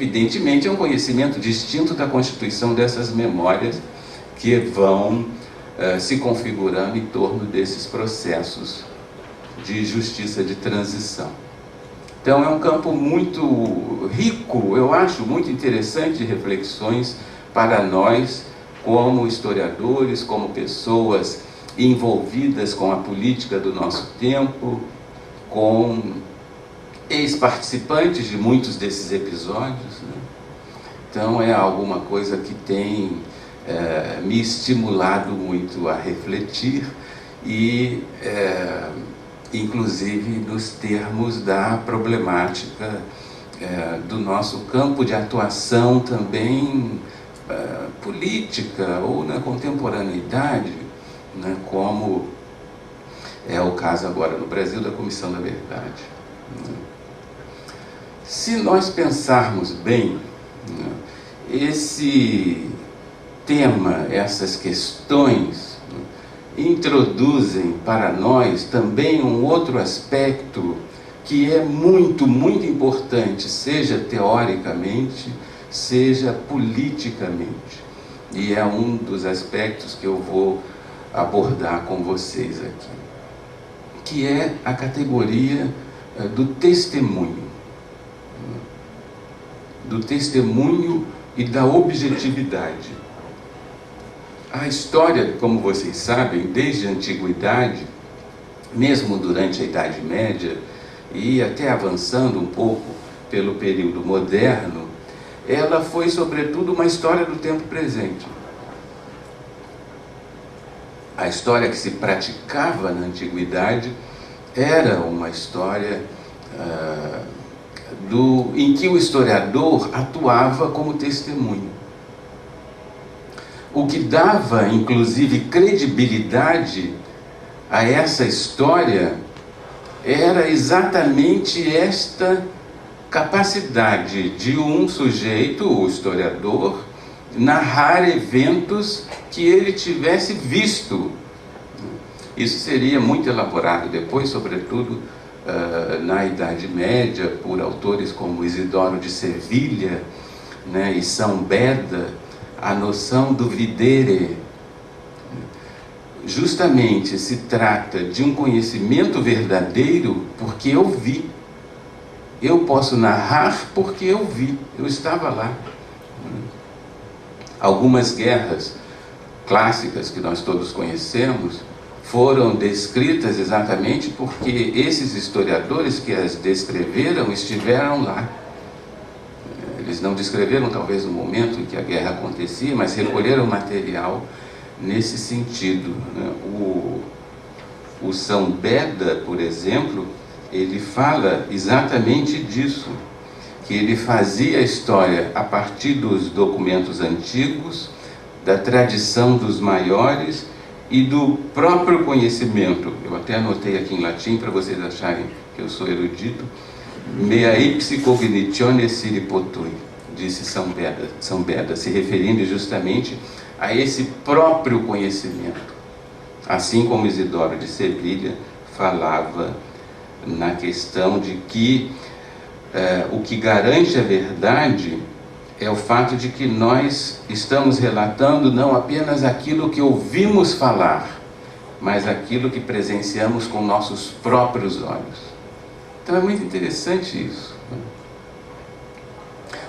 evidentemente é um conhecimento distinto da constituição dessas memórias que vão se configurando em torno desses processos de justiça de transição. Então é um campo muito rico, eu acho muito interessante, de reflexões para nós como historiadores, como pessoas envolvidas com a política do nosso tempo, com ex-participantes de muitos desses episódios, né? Então é alguma coisa que tem me estimulado muito a refletir e inclusive nos termos da problemática do nosso campo de atuação também política ou na contemporaneidade, né, como é o caso agora no Brasil da Comissão da Verdade. Se nós pensarmos bem, né, esse tema, essas questões, né, introduzem para nós também um outro aspecto que é muito, muito importante, seja teoricamente, seja politicamente. E é um dos aspectos que eu vou abordar com vocês aqui, que é a categoria do testemunho e da objetividade. A história, como vocês sabem, desde a antiguidade, mesmo durante a Idade Média e até avançando um pouco pelo período moderno, ela foi sobretudo uma história do tempo presente. A história que se praticava na antiguidade era uma história em que o historiador atuava como testemunho. O que dava, inclusive, credibilidade a essa história era exatamente esta capacidade de um sujeito, o historiador, narrar eventos que ele tivesse visto. Isso seria muito elaborado depois, sobretudo na Idade Média, por autores como Isidoro de Sevilha, né, e São Beda, a noção do videre. Justamente se trata de um conhecimento verdadeiro porque eu vi. Eu posso narrar porque eu vi, eu estava lá. Algumas guerras clássicas que nós todos conhecemos foram descritas exatamente porque esses historiadores que as descreveram estiveram lá. Eles não descreveram talvez no momento em que a guerra acontecia, mas recolheram material nesse sentido, né? O São Beda, por exemplo, ele fala exatamente disso, que ele fazia a história a partir dos documentos antigos, da tradição dos maiores e do próprio conhecimento. Eu até anotei aqui em latim para vocês acharem que eu sou erudito. Mea ipsi cognitione sine potui, disse São Beda, se referindo justamente a esse próprio conhecimento. Assim como Isidoro de Sevilha falava na questão de que o que garante a verdade é o fato de que nós estamos relatando não apenas aquilo que ouvimos falar, mas aquilo que presenciamos com nossos próprios olhos. Então é muito interessante isso.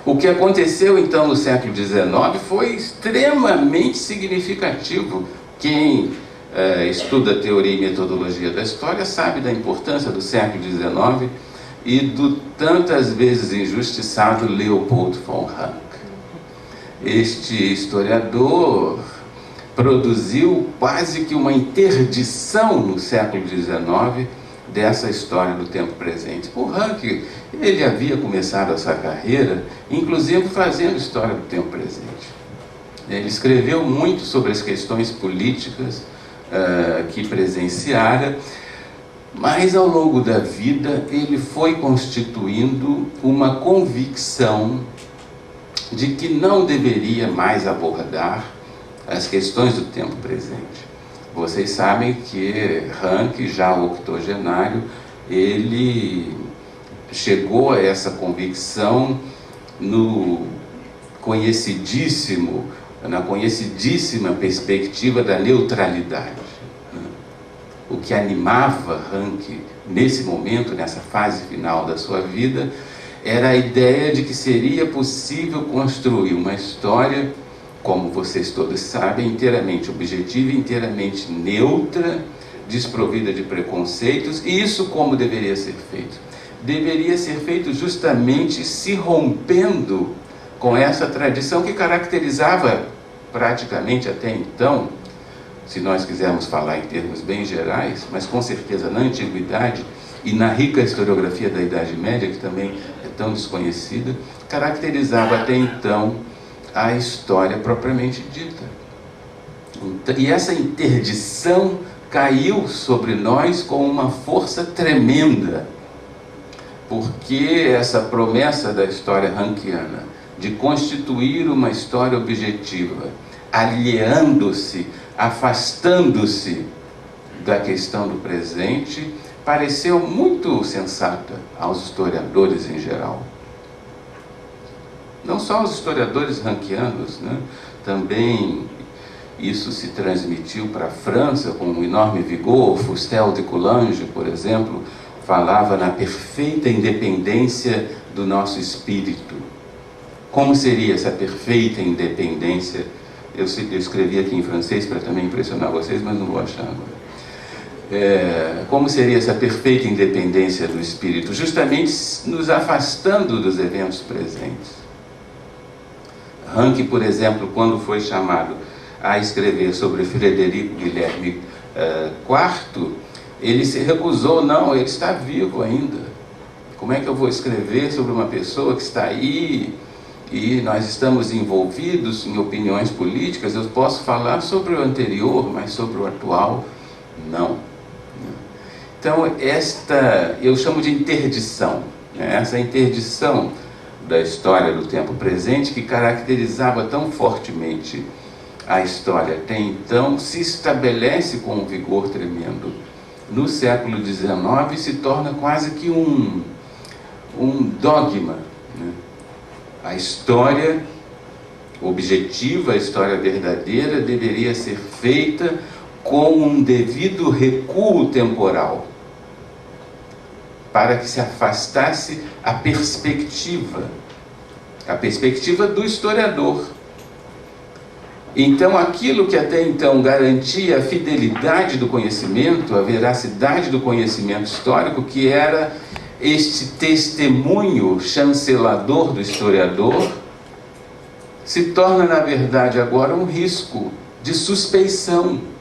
O que aconteceu então no século XIX foi extremamente significativo. Quem estuda teoria e metodologia da história sabe da importância do século XIX e do tantas vezes injustiçado Leopold von Ranke. Este historiador produziu quase que uma interdição no século XIX dessa história do tempo presente. O Ranke, ele havia começado a sua carreira, inclusive fazendo história do tempo presente. Ele escreveu muito sobre as questões políticas que presenciara, mas ao longo da vida ele foi constituindo uma convicção de que não deveria mais abordar as questões do tempo presente. Vocês sabem que Ranke, já octogenário, ele chegou a essa convicção no na conhecidíssima perspectiva da neutralidade. O que animava Ranke nesse momento, nessa fase final da sua vida, era a ideia de que seria possível construir uma história, como vocês todos sabem, inteiramente objetiva, inteiramente neutra, desprovida de preconceitos. E isso como deveria ser feito? Deveria ser feito justamente se rompendo com essa tradição que caracterizava praticamente até então, se nós quisermos falar em termos bem gerais, mas com certeza na Antiguidade e na rica historiografia da Idade Média, que também é tão desconhecida, caracterizava até então a história propriamente dita. E essa interdição caiu sobre nós com uma força tremenda, porque essa promessa da história rankiana de constituir uma história objetiva, aliando-se, afastando-se da questão do presente, pareceu muito sensata aos historiadores em geral. Não só aos historiadores rankianos, né? Também isso se transmitiu para a França com um enorme vigor. Fustel de Coulanges, por exemplo, falava na perfeita independência do nosso espírito. Como seria essa perfeita independência? Eu escrevi aqui em francês para também impressionar vocês, mas não vou achar agora. Como seria essa perfeita independência do espírito? Justamente nos afastando dos eventos presentes. Ranke, por exemplo, quando foi chamado a escrever sobre Frederico Guilherme IV, ele se recusou. Não, ele está vivo ainda. Como é que eu vou escrever sobre uma pessoa que está aí e nós estamos envolvidos em opiniões políticas? Eu posso falar sobre o anterior, mas sobre o atual, não. Então, eu chamo de interdição, né? Essa interdição da história do tempo presente, que caracterizava tão fortemente a história até então, se estabelece com um vigor tremendo. No século XIX, se torna quase que um dogma, né? A história objetiva, a história verdadeira, deveria ser feita com um devido recuo temporal, para que se afastasse a perspectiva do historiador. Então, aquilo que até então garantia a fidelidade do conhecimento, a veracidade do conhecimento histórico, que era este testemunho chancelador do historiador, se torna, na verdade, agora um risco de suspeição.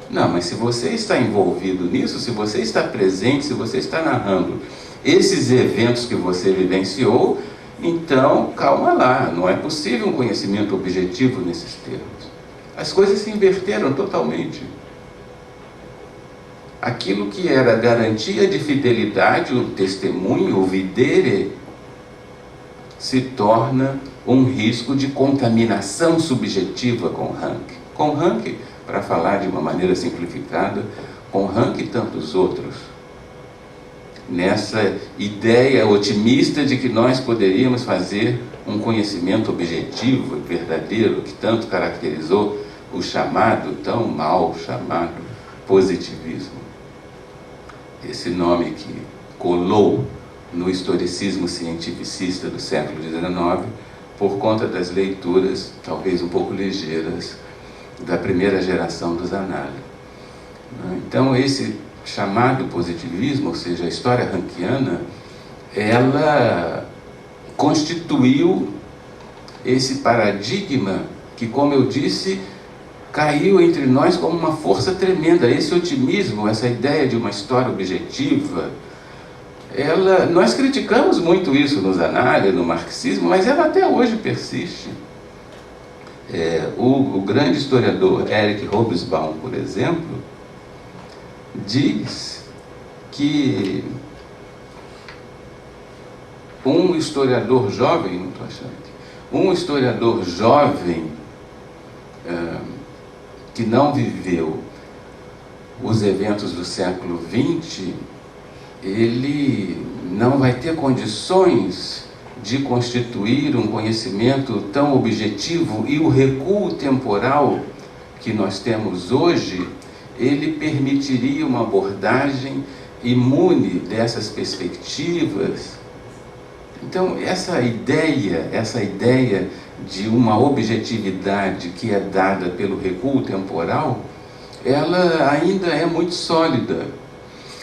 Não, mas se você está envolvido nisso, se você está presente, se você está narrando esses eventos que você vivenciou, então, calma lá, não é possível um conhecimento objetivo nesses termos. As coisas se inverteram totalmente. Aquilo que era garantia de fidelidade, o testemunho, o videre, se torna um risco de contaminação subjetiva com Ranke. Com Ranke, para falar de uma maneira simplificada, com Ranke e tantos outros, nessa ideia otimista de que nós poderíamos fazer um conhecimento objetivo e verdadeiro, que tanto caracterizou o chamado, tão mal chamado, positivismo. Esse nome que colou no historicismo cientificista do século XIX, por conta das leituras, talvez um pouco ligeiras, da primeira geração dos análises. Então, esse chamado positivismo, ou seja, a história rankiana, ela constituiu esse paradigma que, como eu disse, caiu entre nós como uma força tremenda. Esse otimismo, essa ideia de uma história objetiva, nós criticamos muito isso nos análises, no marxismo, mas ela até hoje persiste. O grande historiador Eric Hobsbawm, por exemplo, diz que um historiador jovem, não estou achando aqui, um historiador jovem que não viveu os eventos do século XX, ele não vai ter condições de constituir um conhecimento tão objetivo, e o recuo temporal que nós temos hoje, ele permitiria uma abordagem imune dessas perspectivas. Então, essa ideia de uma objetividade que é dada pelo recuo temporal, ela ainda é muito sólida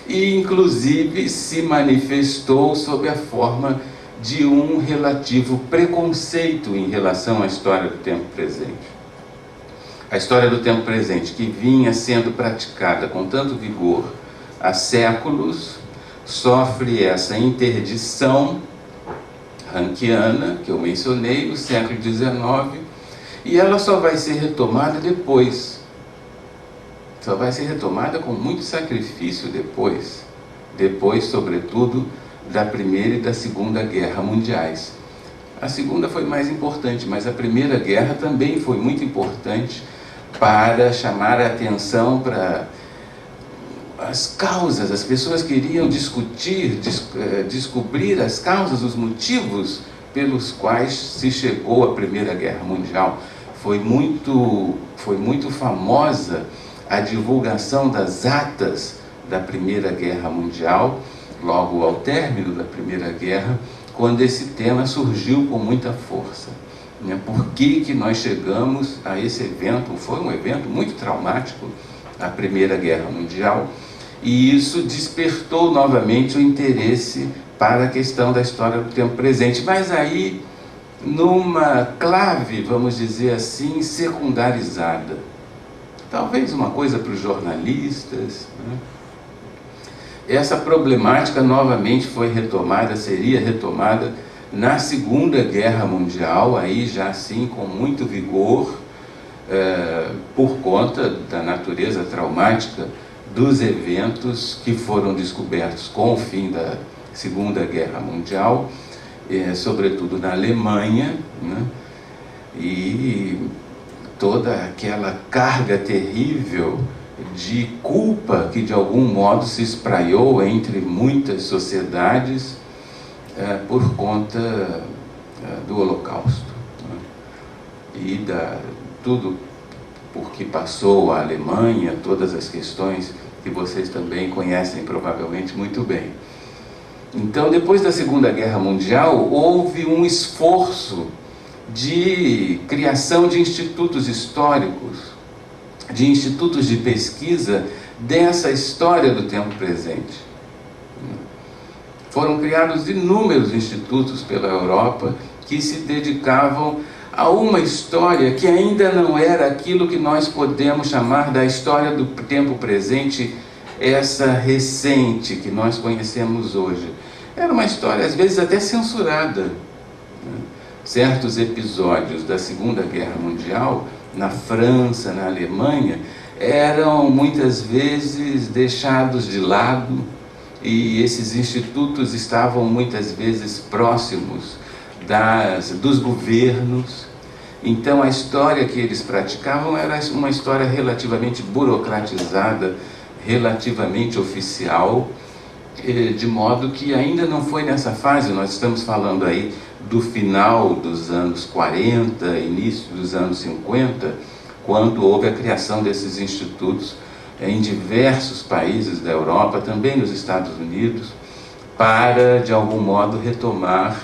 e, inclusive, se manifestou sob a forma de um relativo preconceito em relação à história do tempo presente. A história do tempo presente, que vinha sendo praticada com tanto vigor há séculos, sofre essa interdição rankiana, que eu mencionei, no século XIX, e ela só vai ser retomada depois. Só vai ser retomada com muito sacrifício depois, sobretudo, da Primeira e da Segunda Guerra Mundiais. A Segunda foi mais importante, mas a Primeira Guerra também foi muito importante para chamar a atenção para as causas. As pessoas queriam descobrir as causas, os motivos pelos quais se chegou à Primeira Guerra Mundial. Foi muito famosa a divulgação das atas da Primeira Guerra Mundial, logo ao término da Primeira Guerra, quando esse tema surgiu com muita força. Por que nós chegamos a esse evento? Foi um evento muito traumático, a Primeira Guerra Mundial, e isso despertou novamente o interesse para a questão da história do tempo presente, mas aí numa clave, vamos dizer assim, secundarizada. Talvez uma coisa para os jornalistas, né? Essa problemática novamente seria retomada na Segunda Guerra Mundial, aí já assim com muito vigor, por conta da natureza traumática dos eventos que foram descobertos com o fim da Segunda Guerra Mundial, sobretudo na Alemanha, né? E toda aquela carga terrível de culpa que de algum modo se espraiou entre muitas sociedades por conta do Holocausto, né? E tudo por que passou a Alemanha, todas as questões que vocês também conhecem provavelmente muito bem. Então, depois da Segunda Guerra Mundial, houve um esforço de criação de institutos históricos, de institutos de pesquisa dessa história do tempo presente. Foram criados inúmeros institutos pela Europa que se dedicavam a uma história que ainda não era aquilo que nós podemos chamar da história do tempo presente, essa recente que nós conhecemos hoje. Era uma história, às vezes, até censurada. Certos episódios da Segunda Guerra Mundial, na França, na Alemanha, eram muitas vezes deixados de lado, e esses institutos estavam muitas vezes próximos dos governos. Então a história que eles praticavam era uma história relativamente burocratizada, relativamente oficial, de modo que ainda não foi nessa fase. Nós estamos falando aí do final dos anos 40, início dos anos 50, quando houve a criação desses institutos em diversos países da Europa, também nos Estados Unidos, para, de algum modo, retomar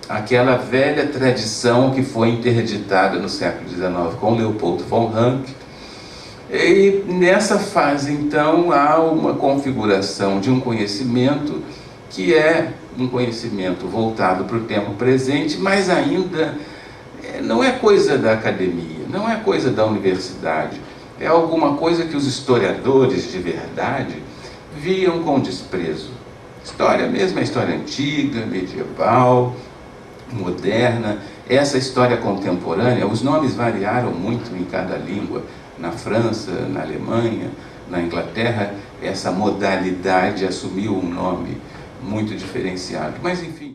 aquela velha tradição que foi interditada no século XIX com Leopold von Ranke. E nessa fase, então, há uma configuração de um conhecimento que é um conhecimento voltado para o tempo presente, mas ainda não é coisa da academia, não é coisa da universidade, é alguma coisa que os historiadores de verdade viam com desprezo. História mesmo é história antiga, medieval, moderna. Essa história contemporânea, os nomes variaram muito em cada língua. Na França, na Alemanha, na Inglaterra, essa modalidade assumiu um nome muito diferenciado. Mas, enfim,